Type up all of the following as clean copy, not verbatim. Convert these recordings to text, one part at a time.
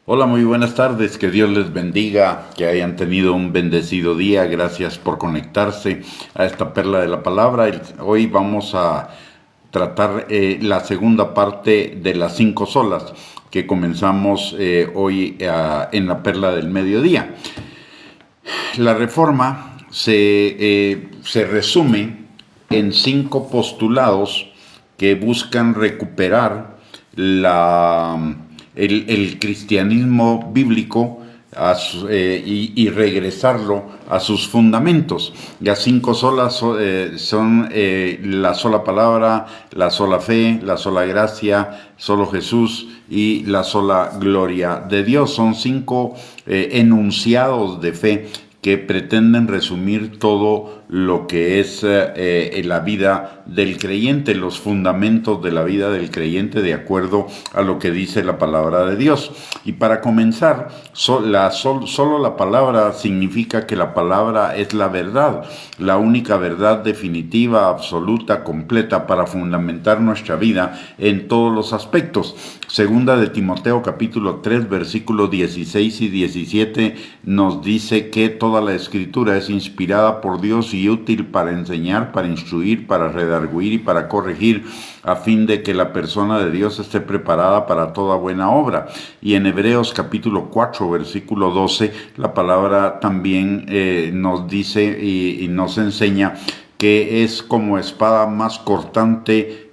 Hola, muy buenas tardes, que Dios les bendiga, que hayan tenido un bendecido día, gracias por conectarse a esta perla de la palabra. Hoy vamos a tratar la segunda parte de las 5 solas que comenzamos hoy en la perla del mediodía. La reforma se resume en 5 postulados que buscan recuperar el cristianismo bíblico y regresarlo a sus fundamentos. Las 5 solas son la sola palabra, la sola fe, la sola gracia, solo Jesús y la sola gloria de Dios. Son 5 enunciados de fe que pretenden resumir todo lo que es la vida del creyente, los fundamentos de la vida del creyente de acuerdo a lo que dice la palabra de Dios. Y para comenzar, solo la palabra significa que la palabra es la verdad, la única verdad definitiva, absoluta, completa para fundamentar nuestra vida en todos los aspectos. Segunda de Timoteo capítulo 3 versículos 16 y 17 nos dice que toda la escritura es inspirada por Dios y útil para enseñar, para instruir, para redarguir y para corregir, a fin de que la persona de Dios esté preparada para toda buena obra. Y en Hebreos capítulo 4 versículo 12 la palabra también nos dice y nos enseña que es como espada más cortante,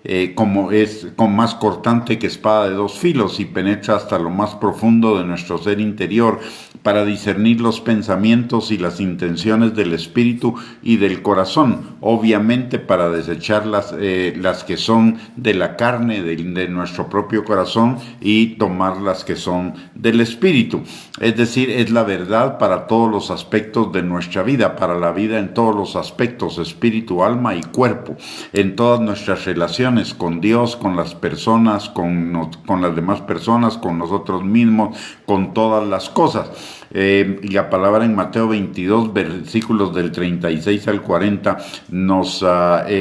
más cortante que espada de 2 filos, y penetra hasta lo más profundo de nuestro ser interior, para discernir los pensamientos y las intenciones del espíritu y del corazón, obviamente para desechar las que son de la carne, de nuestro propio corazón, y tomar las que son del espíritu. Es decir, es la verdad para todos los aspectos de nuestra vida, para la vida en todos los aspectos, espíritu, alma y cuerpo, en todas nuestras relaciones con Dios, con las personas, con las demás personas, con nosotros mismos, con todas las cosas. Y la palabra en Mateo 22, versículos del 36 al 40,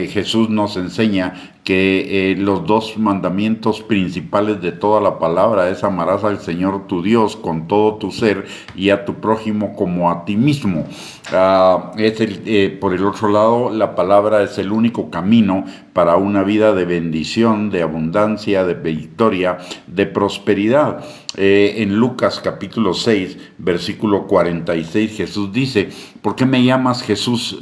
Jesús nos enseña que los 2 mandamientos principales de toda la palabra es: amarás al Señor tu Dios con todo tu ser y a tu prójimo como a ti mismo. Por el otro lado, la palabra es el único camino para una vida de bendición, de abundancia, de victoria, de prosperidad. En Lucas capítulo 6, versículo 46, Jesús dice: ¿por qué me llamas Jesús?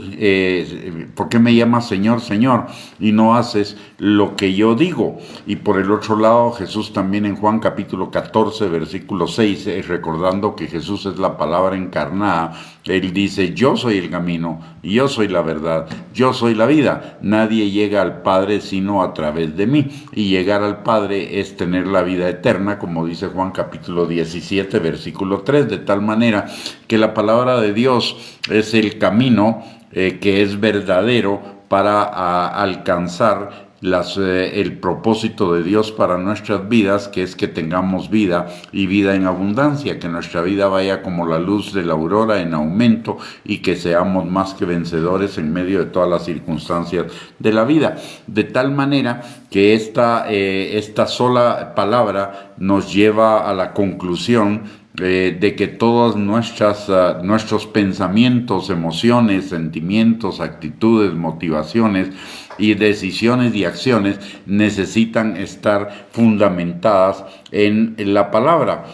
¿Por qué me llamas Señor, Señor, y no haces lo que yo digo? Y por el otro lado, Jesús también en Juan capítulo 14, versículo 6, recordando que Jesús es la palabra encarnada, Él dice: yo soy el camino, yo soy la verdad, yo soy la vida. Nadie llega al Padre sino a través de mí. Y llegar al Padre es tener la vida eterna, como dice Juan capítulo 17, versículo 3, de tal manera que la palabra de Dios es el camino que es verdadero para alcanzar el propósito de Dios para nuestras vidas, que es que tengamos vida y vida en abundancia, que nuestra vida vaya como la luz de la aurora en aumento, y que seamos más que vencedores en medio de todas las circunstancias de la vida. De tal manera que esta sola palabra nos lleva a la conclusión de que todos nuestros pensamientos, emociones, sentimientos, actitudes, motivaciones y decisiones y acciones necesitan estar fundamentadas en la palabra.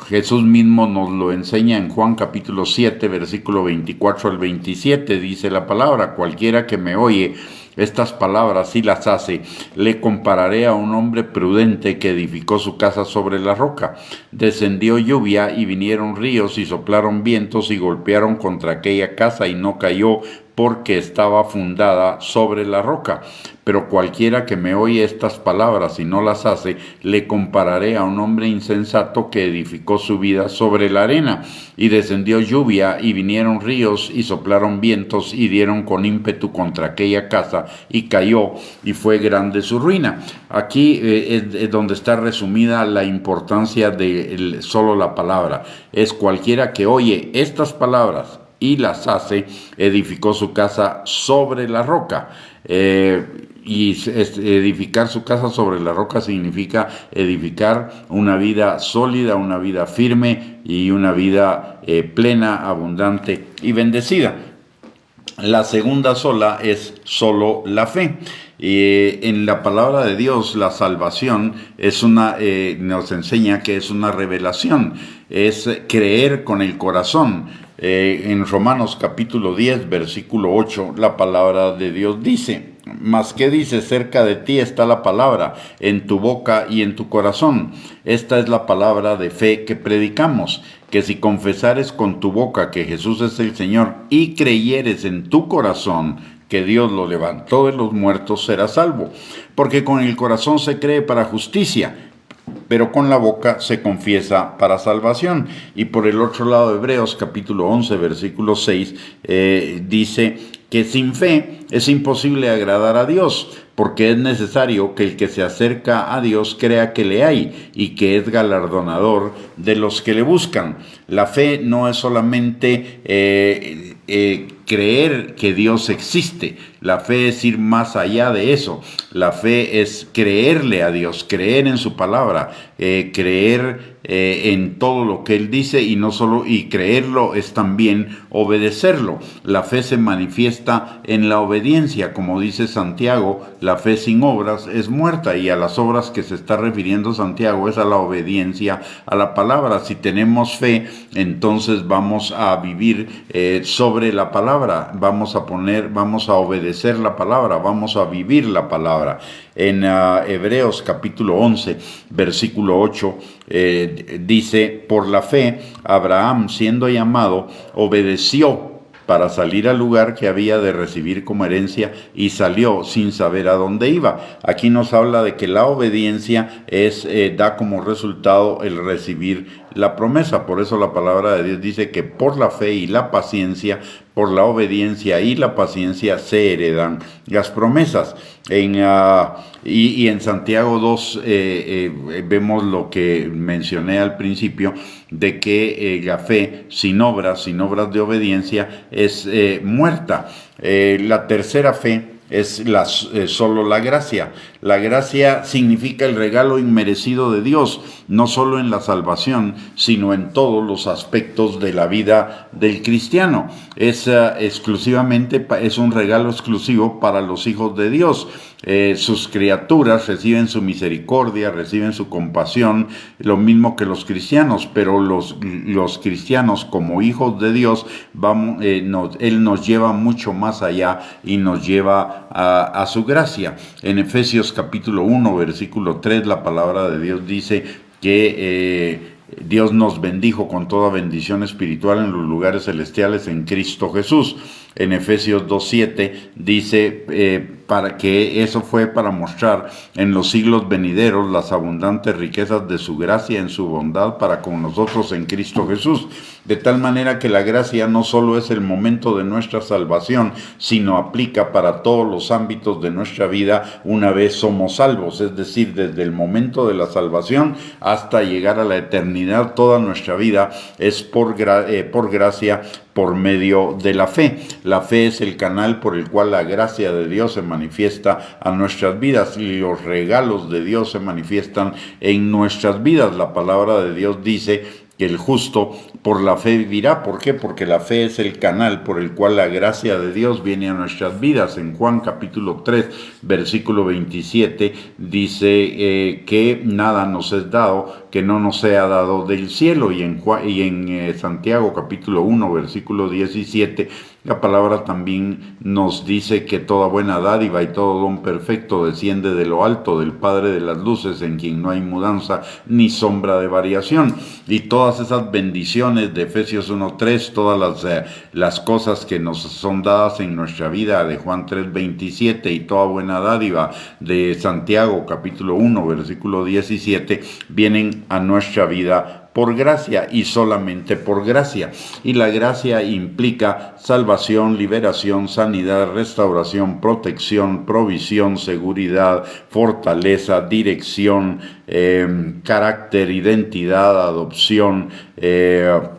Jesús mismo nos lo enseña en Juan capítulo 7, versículo 24 al 27, dice la palabra: cualquiera que me oye estas palabras y las hace, le compararé a un hombre prudente que edificó su casa sobre la roca. Descendió lluvia y vinieron ríos y soplaron vientos y golpearon contra aquella casa, y no cayó, porque estaba fundada sobre la roca. Pero cualquiera que me oye estas palabras y no las hace, le compararé a un hombre insensato que edificó su vida sobre la arena. Y descendió lluvia y vinieron ríos y soplaron vientos y dieron con ímpetu contra aquella casa, y cayó, y fue grande su ruina. Aquí es donde está resumida la importancia de solo la palabra. Es cualquiera que oye estas palabras y las hace, edificó su casa sobre la roca. edificar su casa sobre la roca significa edificar una vida sólida, una vida firme y una vida plena, abundante y bendecida. La segunda sola es solo la fe. En la palabra de Dios, la salvación nos enseña que es una revelación, es creer con el corazón. En Romanos capítulo 10, versículo 8, la palabra de Dios dice: mas ¿qué dice? Cerca de ti está la palabra, en tu boca y en tu corazón. Esta es la palabra de fe que predicamos, que si confesares con tu boca que Jesús es el Señor y creyeres en tu corazón que Dios lo levantó de los muertos, serás salvo. Porque con el corazón se cree para justicia, pero con la boca se confiesa para salvación. Y por el otro lado, Hebreos capítulo 11, versículo 6, dice que sin fe es imposible agradar a Dios, porque es necesario que el que se acerca a Dios crea que le hay y que es galardonador de los que le buscan. La fe no es solamente creer que Dios existe. La fe es ir más allá de eso. La fe es creerle a Dios, creer en su palabra, creer en todo lo que Él dice, y creerlo es también obedecerlo. La fe se manifiesta en la obediencia, como dice Santiago: la fe sin obras es muerta, y a las obras que se está refiriendo Santiago es a la obediencia a la palabra. Si tenemos fe, entonces vamos a vivir sobre la palabra, vamos a obedecer la palabra, vamos a vivir la palabra. En Hebreos capítulo 11, versículo 8, dice: por la fe, Abraham, siendo llamado, obedeció para salir al lugar que había de recibir como herencia, y salió sin saber a dónde iba. Aquí nos habla de que la obediencia da como resultado el recibir la promesa. Por eso la palabra de Dios dice que por la fe y la paciencia, por la obediencia y la paciencia se heredan las promesas. Y en Santiago 2 vemos lo que mencioné al principio, de que la fe sin obras de obediencia es muerta. La tercera fe es solo la gracia. La gracia significa el regalo inmerecido de Dios, no solo en la salvación, sino en todos los aspectos de la vida del cristiano. Es un regalo exclusivo para los hijos de Dios. Sus criaturas reciben su misericordia, reciben su compasión, lo mismo que los cristianos, pero los cristianos, como hijos de Dios, Él nos lleva mucho más allá y nos lleva a su gracia. En Efesios capítulo 1, versículo 3, la palabra de Dios dice que Dios nos bendijo con toda bendición espiritual en los lugares celestiales en Cristo Jesús. En Efesios 2:7 dice para que eso fue para mostrar en los siglos venideros las abundantes riquezas de su gracia en su bondad para con nosotros en Cristo Jesús. De tal manera que la gracia no solo es el momento de nuestra salvación, sino aplica para todos los ámbitos de nuestra vida una vez somos salvos. Es decir, desde el momento de la salvación hasta llegar a la eternidad, toda nuestra vida es por gracia, por medio de la fe. La fe es el canal por el cual la gracia de Dios se manifiesta a nuestras vidas y los regalos de Dios se manifiestan en nuestras vidas. La palabra de Dios dice que el justo por la fe vivirá. ¿Por qué? Porque la fe es el canal por el cual la gracia de Dios viene a nuestras vidas. En Juan capítulo 3, versículo 27, dice que nada nos es dado que no nos sea dado del cielo. Y en Santiago capítulo 1, versículo 17, la palabra también nos dice que toda buena dádiva y todo don perfecto desciende de lo alto, del Padre de las luces, en quien no hay mudanza ni sombra de variación. Y todas esas bendiciones de Efesios 1:3, todas las cosas que nos son dadas en nuestra vida de Juan 3:27 y toda buena dádiva de Santiago capítulo 1, versículo 17, vienen a nuestra vida por gracia y solamente por gracia. Y la gracia implica salvación, liberación, sanidad, restauración, protección, provisión, seguridad, fortaleza, dirección, carácter, identidad, adopción,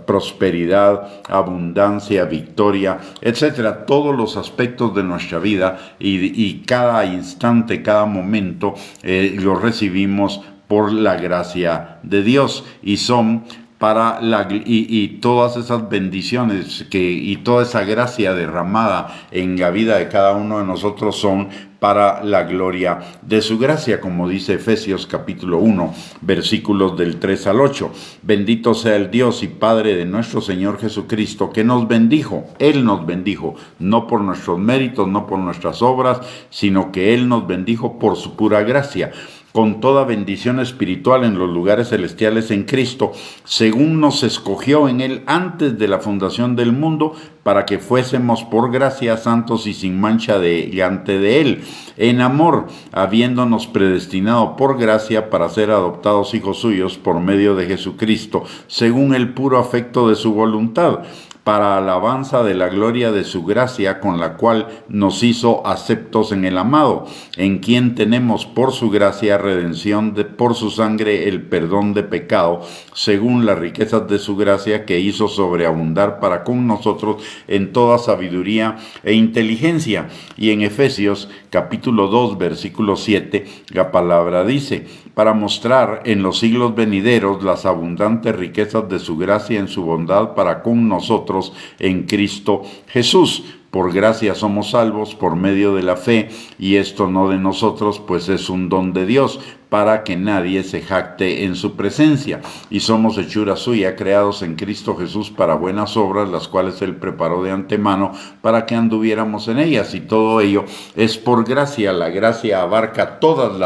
prosperidad, abundancia, victoria, etcétera. Todos los aspectos de nuestra vida y cada instante, cada momento lo recibimos por la gracia de Dios y son para y todas esas bendiciones y toda esa gracia derramada en la vida de cada uno de nosotros son para la gloria de su gracia, como dice Efesios capítulo 1, versículos del 3 al 8. Bendito sea el Dios y Padre de nuestro Señor Jesucristo, que nos bendijo. Él nos bendijo, no por nuestros méritos, no por nuestras obras, sino que Él nos bendijo por su pura gracia, con toda bendición espiritual en los lugares celestiales en Cristo, según nos escogió en Él antes de la fundación del mundo, para que fuésemos por gracia santos y sin mancha delante de Él, en amor, habiéndonos predestinado por gracia para ser adoptados hijos suyos por medio de Jesucristo, según el puro afecto de su voluntad, para alabanza de la gloria de su gracia, con la cual nos hizo aceptos en el amado, en quien tenemos por su gracia redención por su sangre el perdón de pecado, según las riquezas de su gracia que hizo sobreabundar para con nosotros en toda sabiduría e inteligencia. Y en Efesios capítulo 2, versículo 7, la palabra dice: para mostrar en los siglos venideros las abundantes riquezas de su gracia en su bondad para con nosotros en Cristo Jesús. Por gracia somos salvos por medio de la fe, y esto no de nosotros, pues es un don de Dios, para que nadie se jacte en su presencia. Y somos hechura suya, creados en Cristo Jesús para buenas obras, las cuales Él preparó de antemano para que anduviéramos en ellas. Y todo ello es por gracia. La gracia abarca todas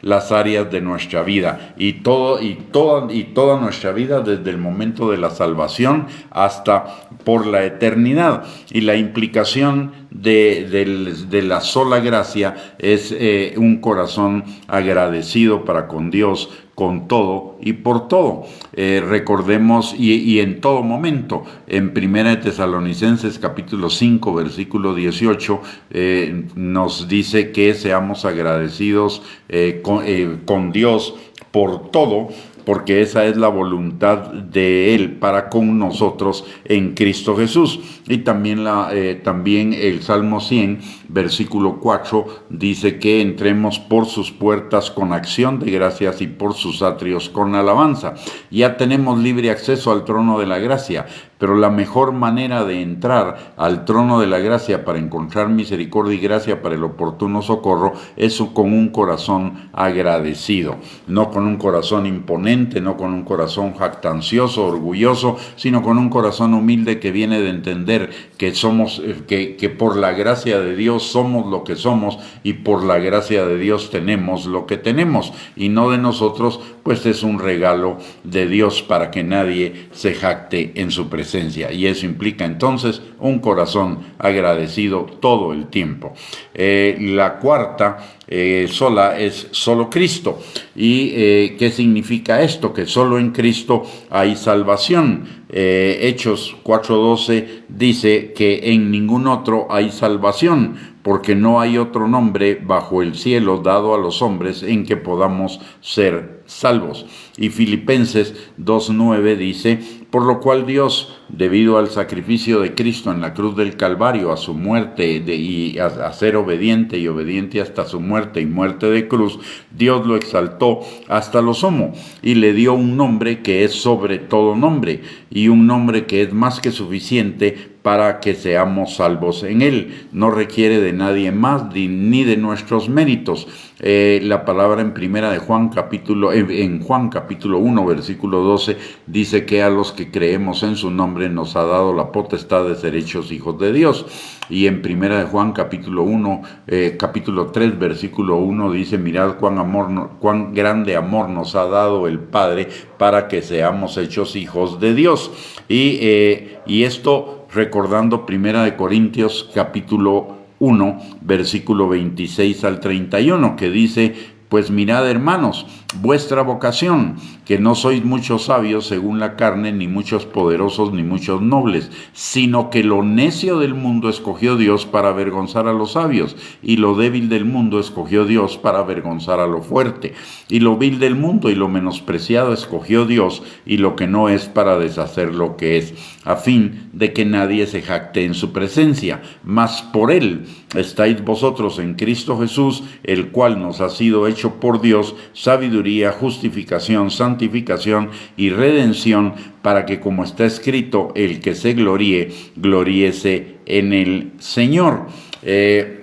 las áreas de nuestra vida y toda nuestra vida, desde el momento de la salvación hasta por la eternidad. Y la implicación de la sola gracia es un corazón agradecido para con Dios, con todo y por todo. Recordemos y en todo momento, en 1 Tesalonicenses capítulo 5, versículo 18, nos dice que seamos agradecidos con Dios por todo, porque esa es la voluntad de Él para con nosotros en Cristo Jesús. Y también el Salmo 100, versículo 4, dice que entremos por sus puertas con acción de gracias y por sus atrios con alabanza. Ya tenemos libre acceso al trono de la gracia, pero la mejor manera de entrar al trono de la gracia para encontrar misericordia y gracia para el oportuno socorro es con un corazón agradecido, no con un corazón imponente, no con un corazón jactancioso, orgulloso, sino con un corazón humilde que viene de entender que por la gracia de Dios somos lo que somos y por la gracia de Dios tenemos lo que tenemos, y no de nosotros, pues es un regalo de Dios para que nadie se jacte en su presencia. Y eso implica entonces un corazón agradecido todo el tiempo. La cuarta sola es solo Cristo. ¿Y qué significa esto? Que solo en Cristo hay salvación. Hechos 4:12 dice que en ningún otro hay salvación, porque no hay otro nombre bajo el cielo dado a los hombres en que podamos ser salvos. Y Filipenses 2:9 dice: por lo cual Dios, debido al sacrificio de Cristo en la cruz del Calvario, a su muerte y a ser obediente y obediente hasta su muerte y muerte de cruz, Dios lo exaltó hasta lo sumo y le dio un nombre que es sobre todo nombre, y un nombre que es más que suficiente para que seamos salvos en Él. No requiere de nadie más ni de nuestros méritos. La palabra en Juan capítulo 1, versículo 12, dice que a los que creemos en su nombre nos ha dado la potestad de ser hechos hijos de Dios. Y en 1 Juan capítulo 3, versículo 1 dice: mirad cuán grande amor nos ha dado el Padre para que seamos hechos hijos de Dios. Y esto recordando 1 Corintios capítulo 1, versículo 26 al 31, que dice: pues mirad, hermanos, vuestra vocación, que no sois muchos sabios según la carne, ni muchos poderosos, ni muchos nobles, sino que lo necio del mundo escogió Dios para avergonzar a los sabios, y lo débil del mundo escogió Dios para avergonzar a lo fuerte, y lo vil del mundo y lo menospreciado escogió Dios, y lo que no es, para deshacer lo que es, a fin de que nadie se jacte en su presencia. Mas por él estáis vosotros en Cristo Jesús, el cual nos ha sido hecho por Dios sabiduría, justificación, santificación y redención, para que, como está escrito, el que se gloríe, gloríese en el Señor.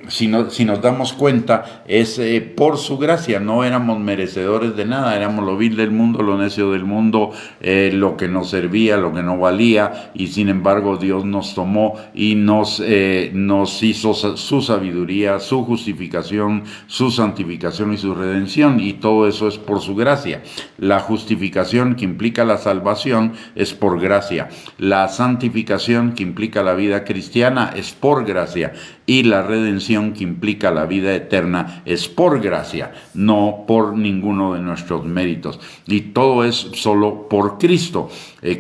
Si nos damos cuenta, es por su gracia, no éramos merecedores de nada, éramos lo vil del mundo, lo necio del mundo, lo que nos servía, lo que no valía, y sin embargo Dios nos tomó y nos hizo su sabiduría, su justificación, su santificación y su redención, y todo eso es por su gracia. La justificación, que implica la salvación, es por gracia. La santificación, que implica la vida cristiana, es por gracia, y la redención, que implica la vida eterna, es por gracia, no por ninguno de nuestros méritos. Y todo es solo por Cristo.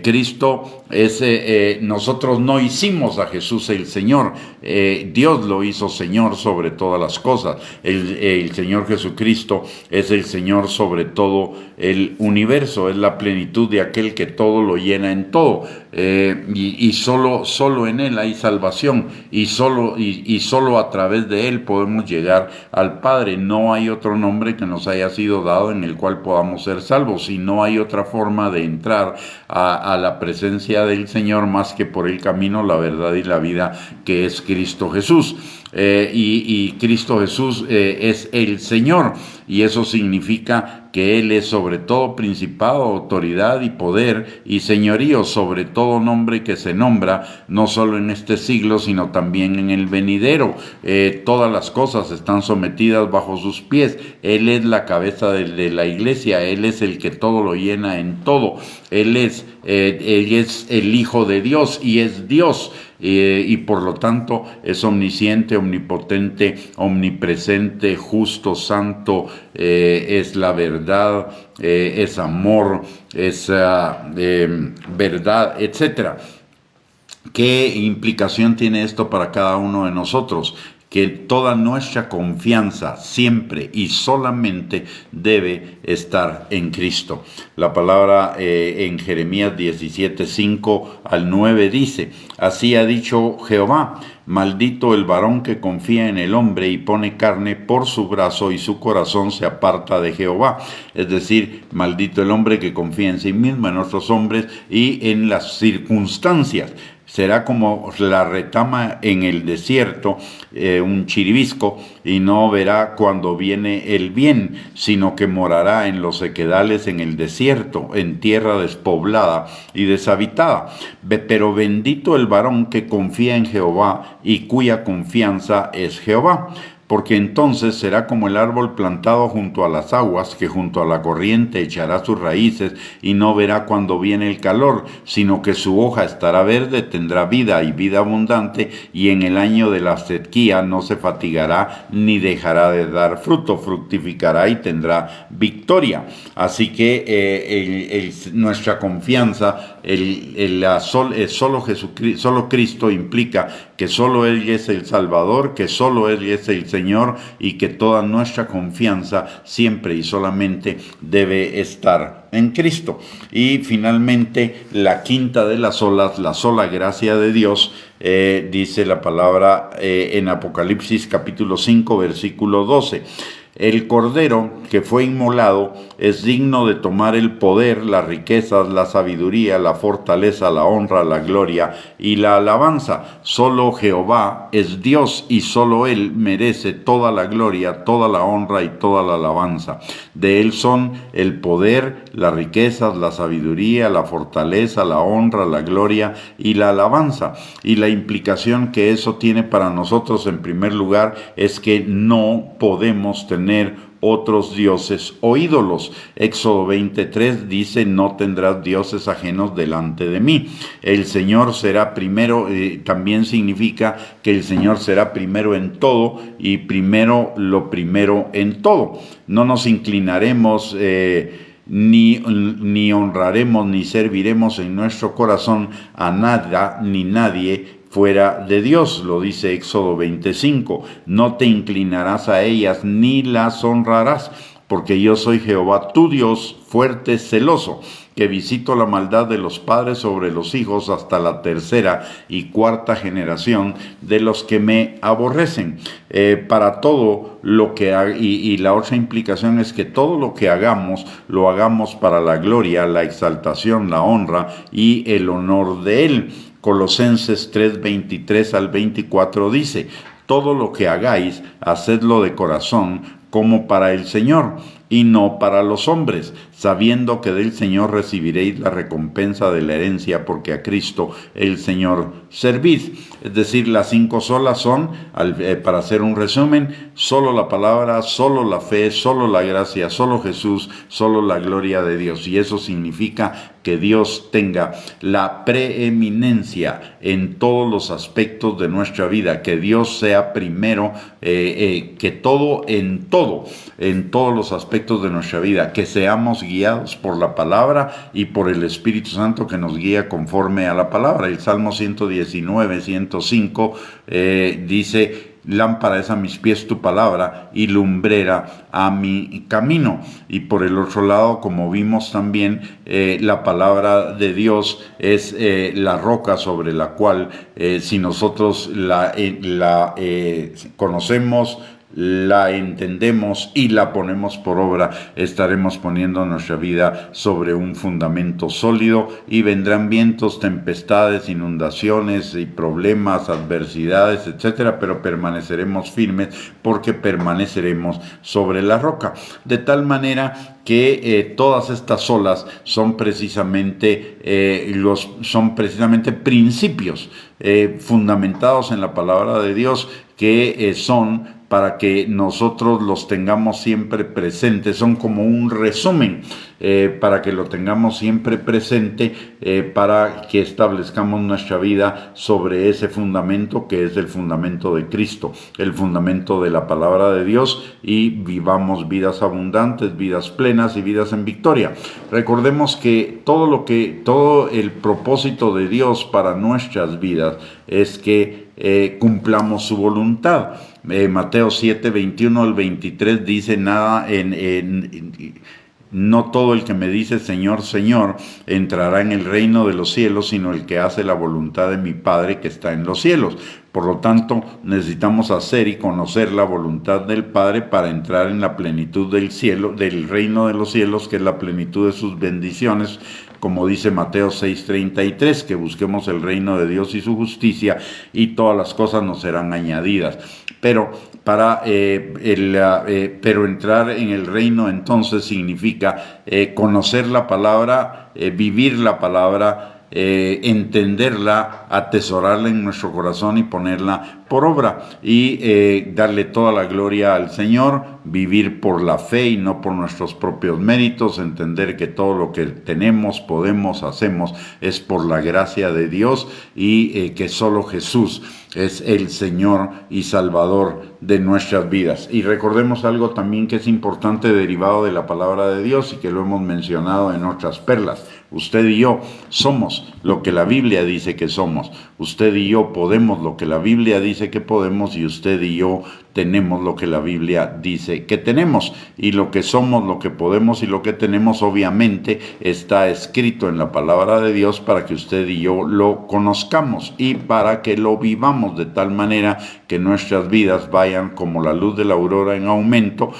Cristo es, nosotros no hicimos a Jesús el Señor, Dios lo hizo Señor sobre todas las cosas. El Señor Jesucristo es el Señor sobre todo el universo, es la plenitud de aquel que todo lo llena en todo, y solo en Él hay salvación, y solo a través de Él podemos llegar al Padre. No hay otro nombre que nos haya sido dado en el cual podamos ser salvos, y no hay otra forma de entrar a la presencia del Señor más que por el camino, la verdad y la vida, que es Cristo Jesús. Y Cristo Jesús es el Señor, y eso significa que Él es sobre todo principado, autoridad y poder y señorío sobre todo nombre que se nombra, no solo en este siglo, sino también en el venidero. Todas las cosas están sometidas bajo sus pies. Él es la cabeza de la iglesia, Él es el que todo lo llena en todo. Él es el Hijo de Dios y es Dios. Y por lo tanto es omnisciente, omnipotente, omnipresente, justo, santo, es la verdad, es amor, es verdad, etcétera. ¿Qué implicación tiene esto para cada uno de nosotros? Que toda nuestra confianza siempre y solamente debe estar en Cristo. La palabra en Jeremías 17, 5 al 9 dice: así ha dicho Jehová, maldito el varón que confía en el hombre y pone carne por su brazo, y su corazón se aparta de Jehová. Es decir, maldito el hombre que confía en sí mismo, en otros hombres y en las circunstancias. Será como la retama en el desierto, un chiribisco, y no verá cuando viene el bien, sino que morará en los sequedales en el desierto, en tierra despoblada y deshabitada. Pero bendito el varón que confía en Jehová y cuya confianza es Jehová. Porque entonces será como el árbol plantado junto a las aguas, que junto a la corriente echará sus raíces y no verá cuando viene el calor, sino que su hoja estará verde, tendrá vida y vida abundante, y en el año de la sequía no se fatigará ni dejará de dar fruto, fructificará y tendrá victoria. Así que nuestra confianza, solo Cristo implica que solo Él es el Salvador, que solo Él es el Señor, y que toda nuestra confianza siempre y solamente debe estar en Cristo. Y finalmente, la quinta de las olas, la sola gracia de Dios, dice la palabra en Apocalipsis capítulo 5, versículo 12. El Cordero que fue inmolado es digno de tomar el poder, las riquezas, la sabiduría, la fortaleza, la honra, la gloria y la alabanza. Solo Jehová es Dios, y solo Él merece toda la gloria, toda la honra y toda la alabanza. De Él son el poder, las riquezas, la sabiduría, la fortaleza, la honra, la gloria y la alabanza. Y la implicación que eso tiene para nosotros, en primer lugar, es que no podemos tener otros dioses o ídolos. Éxodo 20:3 dice: no tendrás dioses ajenos delante de mí. El Señor será primero, también significa que el Señor será primero en todo y primero lo primero en todo. No nos inclinaremos ni honraremos ni serviremos en nuestro corazón a nada ni nadie fuera de Dios, lo dice Éxodo 25. No te inclinarás a ellas ni las honrarás, porque yo soy Jehová tu Dios, fuerte, celoso, que visito la maldad de los padres sobre los hijos hasta la tercera y cuarta generación de los que me aborrecen. Para todo lo que y la otra implicación es que todo lo que hagamos, lo hagamos para la gloria, la exaltación, la honra y el honor de Él. Colosenses 3:23 al 24 dice: todo lo que hagáis, hacedlo de corazón, como para el Señor, y no para los hombres, sabiendo que del Señor recibiréis la recompensa de la herencia, porque a Cristo el Señor servid. Es decir, las 5 solas son, para hacer un resumen, solo la palabra, solo la fe, solo la gracia, solo Jesús, solo la gloria de Dios. Y eso significa que Dios tenga la preeminencia en todos los aspectos de nuestra vida, que Dios sea primero que todo en todos los aspectos de nuestra vida, que seamos guiados por la palabra y por el Espíritu Santo que nos guía conforme a la palabra. El Salmo 119, 105 dice: lámpara es a mis pies tu palabra y lumbrera a mi camino. Y por el otro lado, como vimos también, la palabra de Dios es la roca sobre la cual, si nosotros la conocemos, la entendemos y la ponemos por obra, estaremos poniendo nuestra vida sobre un fundamento sólido, y vendrán vientos, tempestades, inundaciones y problemas, adversidades, etcétera, pero permaneceremos firmes porque permaneceremos sobre la roca. De tal manera que todas estas olas son precisamente principios fundamentados en la palabra de Dios, que son para que nosotros los tengamos siempre presentes. Son como un resumen para que lo tengamos siempre presente, para que establezcamos nuestra vida sobre ese fundamento que es el fundamento de Cristo, el fundamento de la palabra de Dios, y vivamos vidas abundantes, vidas plenas y vidas en victoria. Recordemos que todo el propósito de Dios para nuestras vidas es que cumplamos su voluntad. Mateo 7, 21 al 23 dice: no todo el que me dice Señor, Señor, entrará en el reino de los cielos, sino el que hace la voluntad de mi Padre que está en los cielos. Por lo tanto, necesitamos hacer y conocer la voluntad del Padre para entrar en la plenitud del cielo, del reino de los cielos, que es la plenitud de sus bendiciones, como dice Mateo 6:33, que busquemos el reino de Dios y su justicia, y todas las cosas nos serán añadidas. Pero entrar en el reino entonces significa conocer la palabra, vivir la palabra, entenderla, atesorarla en nuestro corazón y ponerla por obra, y darle toda la gloria al Señor, vivir por la fe y no por nuestros propios méritos, entender que todo lo que tenemos, podemos, hacemos es por la gracia de Dios, y que solo Jesús es el Señor y Salvador de nuestras vidas. Y recordemos algo también que es importante, derivado de la palabra de Dios, y que lo hemos mencionado en otras perlas. Usted y yo somos lo que la Biblia dice que somos. Usted y yo podemos lo que la Biblia dice que podemos, y usted y yo tenemos lo que la Biblia dice que tenemos. Y lo que somos, lo que podemos y lo que tenemos, obviamente está escrito en la palabra de Dios para que usted y yo lo conozcamos y para que lo vivamos, de tal manera que nuestras vidas vayan como la luz de la aurora en aumento,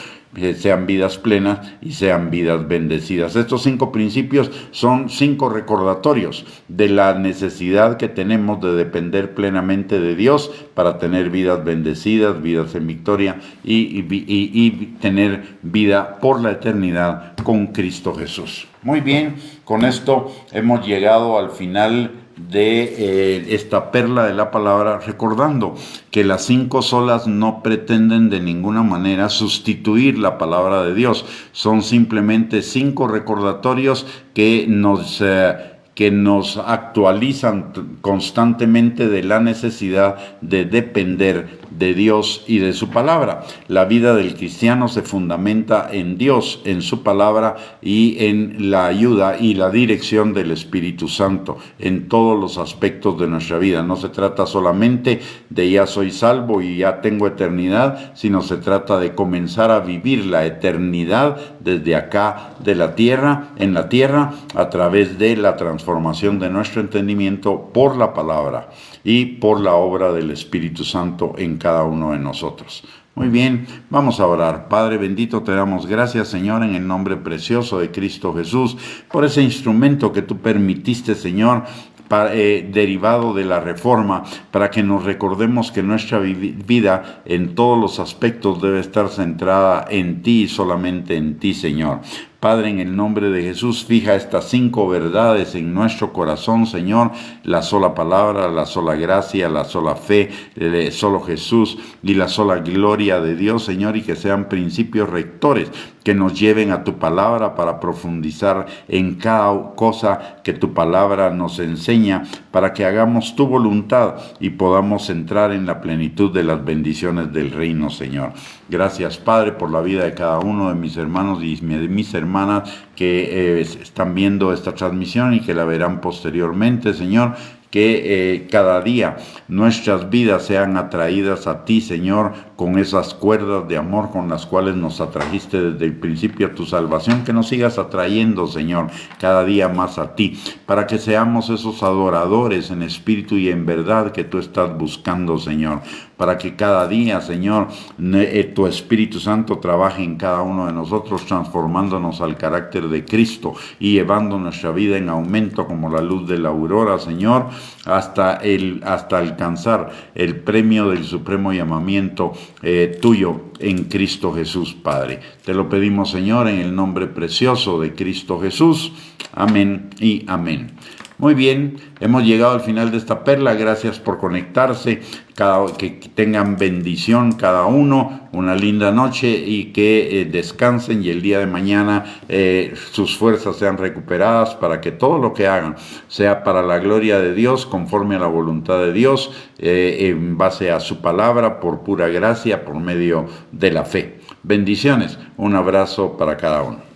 sean vidas plenas y sean vidas bendecidas. Estos 5 principios son 5 recordatorios de la necesidad que tenemos de depender plenamente de Dios para tener vidas bendecidas, vidas en victoria, y tener vida por la eternidad con Cristo Jesús. Muy bien, con esto hemos llegado al final de esta perla de la palabra, recordando que las 5 solas no pretenden de ninguna manera sustituir la palabra de Dios. Son simplemente 5 recordatorios que nos actualizan constantemente de la necesidad de depender de Dios y de su palabra. La vida del cristiano se fundamenta en Dios, en su palabra y en la ayuda y la dirección del Espíritu Santo en todos los aspectos de nuestra vida. No se trata solamente de ya soy salvo y ya tengo eternidad, sino se trata de comenzar a vivir la eternidad desde acá de la tierra, en la tierra, a través de la transformación de nuestro entendimiento por la palabra y por la obra del Espíritu Santo en cada uno de nosotros. Muy bien, vamos a orar. Padre bendito, te damos gracias, Señor, en el nombre precioso de Cristo Jesús, por ese instrumento que tú permitiste, Señor, derivado de la reforma, para que nos recordemos que nuestra vida en todos los aspectos debe estar centrada en ti y solamente en ti, Señor. Padre, en el nombre de Jesús, fija estas 5 verdades en nuestro corazón, Señor: la sola palabra, la sola gracia, la sola fe, solo Jesús y la sola gloria de Dios, Señor, y que sean principios rectores que nos lleven a tu palabra para profundizar en cada cosa que tu palabra nos enseña, para que hagamos tu voluntad y podamos entrar en la plenitud de las bendiciones del reino, Señor. Gracias, Padre, por la vida de cada uno de mis hermanos y de mis hermanas que están viendo esta transmisión y que la verán posteriormente, Señor. Que cada día nuestras vidas sean atraídas a ti, Señor, con esas cuerdas de amor con las cuales nos atrajiste desde el principio a tu salvación, que nos sigas atrayendo, Señor, cada día más a ti, para que seamos esos adoradores en espíritu y en verdad que tú estás buscando, Señor, para que cada día, Señor, tu Espíritu Santo trabaje en cada uno de nosotros, transformándonos al carácter de Cristo y llevando nuestra vida en aumento como la luz de la aurora, Señor, hasta alcanzar el premio del supremo llamamiento tuyo en Cristo Jesús, Padre. Te lo pedimos, Señor, en el nombre precioso de Cristo Jesús. Amén y amén. Muy bien, hemos llegado al final de esta perla. Gracias por conectarse. Que tengan bendición cada uno, una linda noche y que descansen, y el día de mañana sus fuerzas sean recuperadas para que todo lo que hagan sea para la gloria de Dios, conforme a la voluntad de Dios, en base a su palabra, por pura gracia, por medio de la fe. Bendiciones. Un abrazo para cada uno.